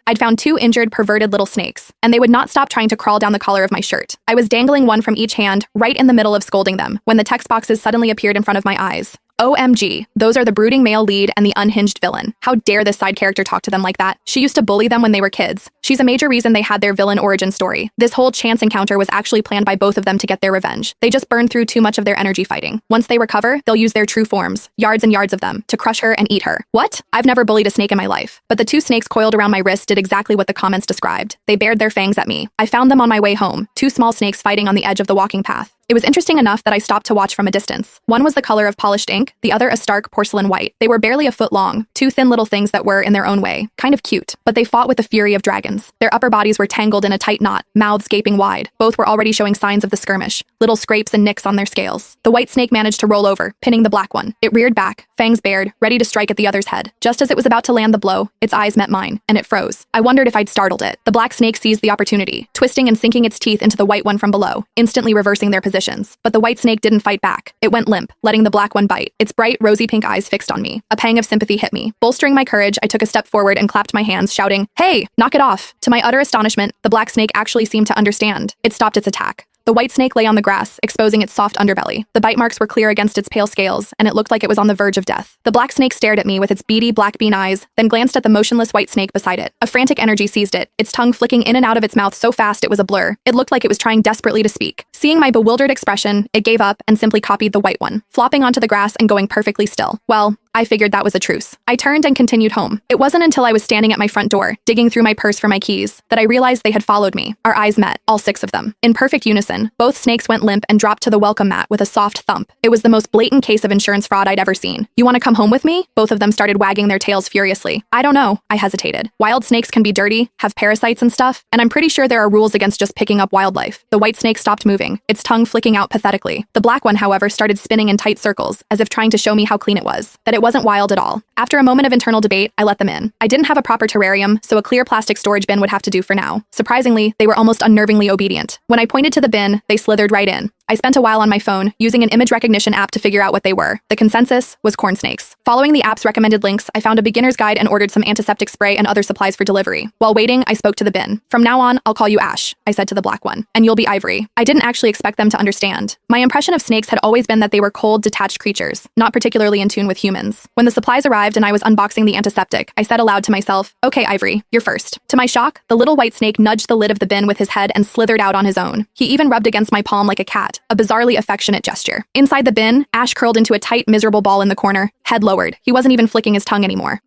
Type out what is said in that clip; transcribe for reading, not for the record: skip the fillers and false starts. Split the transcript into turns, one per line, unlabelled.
I'd found two injured, perverted little snakes, and they would not stop trying to crawl down the collar of my shirt. I was dangling one from each hand, right in the middle of scolding them, when the text boxes suddenly appeared in front of my eyes. OMG, those are the brooding male lead and the unhinged villain. How dare this side character talk to them like that? She used to bully them when they were kids. She's a major reason they had their villain origin story. This whole chance encounter was actually planned by both of them to get their revenge. They just burned through too much of their energy fighting. Once they recover, they'll use their true forms, yards and yards of them, to crush her and eat her. What? I've never bullied a snake in my life. But the two snakes coiled around my wrist did exactly what the comments described. They bared their fangs at me. I found them on my way home, two small snakes fighting on the edge of the walking path. It was interesting enough that I stopped to watch from a distance. One was the color of polished ink, the other a stark porcelain white. They were barely a foot long, two thin little things that were, in their own way, kind of cute, but they fought with the fury of dragons. Their upper bodies were tangled in a tight knot, mouths gaping wide. Both were already showing signs of the skirmish, little scrapes and nicks on their scales. The white snake managed to roll over, pinning the black one. It reared back, fangs bared, ready to strike at the other's head. Just as it was about to land the blow, its eyes met mine, and it froze. I wondered if I'd startled it. The black snake seized the opportunity, twisting and sinking its teeth into the white one from below, instantly reversing their positions. But the white snake didn't fight back. It went limp, letting the black one bite, its bright, rosy pink eyes fixed on me. A pang of sympathy hit me. Bolstering my courage, I took a step forward and clapped my hands, shouting, "Hey, knock it off!" To my utter astonishment, the black snake actually seemed to understand. It stopped its attack. The white snake lay on the grass, exposing its soft underbelly. The bite marks were clear against its pale scales, and it looked like it was on the verge of death. The black snake stared at me with its beady black bean eyes, then glanced at the motionless white snake beside it. A frantic energy seized it, its tongue flicking in and out of its mouth so fast it was a blur. It looked like it was trying desperately to speak. Seeing my bewildered expression, it gave up and simply copied the white one, flopping onto the grass and going perfectly still. Well, I figured that was a truce. I turned and continued home. It wasn't until I was standing at my front door, digging through my purse for my keys, that I realized they had followed me. Our eyes met, all six of them. In perfect unison, both snakes went limp and dropped to the welcome mat with a soft thump. It was the most blatant case of insurance fraud I'd ever seen. "You want to come home with me?" Both of them started wagging their tails furiously. "I don't know," I hesitated. "Wild snakes can be dirty, have parasites and stuff, and I'm pretty sure there are rules against just picking up wildlife." The white snake stopped moving, its tongue flicking out pathetically. The black one, however, started spinning in tight circles, as if trying to show me how clean it was, that it wasn't wild at all. After a moment of internal debate, I let them in. I didn't have a proper terrarium, so a clear plastic storage bin would have to do for now. Surprisingly, they were almost unnervingly obedient. When I pointed to the bin, they slithered right in. I spent a while on my phone, using an image recognition app to figure out what they were. The consensus was corn snakes. Following the app's recommended links, I found a beginner's guide and ordered some antiseptic spray and other supplies for delivery. While waiting, I spoke to the bin. "From now on, I'll call you Ash," I said to the black one, "and you'll be Ivory." I didn't actually expect them to understand. My impression of snakes had always been that they were cold, detached creatures, not particularly in tune with humans. When the supplies arrived and I was unboxing the antiseptic, I said aloud to myself, "Okay, Ivory, you're first." To my shock, the little white snake nudged the lid of the bin with his head and slithered out on his own. He even rubbed against my palm like a cat, a bizarrely affectionate gesture. Inside the bin, Ash curled into a tight, miserable ball in the corner, head lowered. He wasn't even flicking his tongue anymore.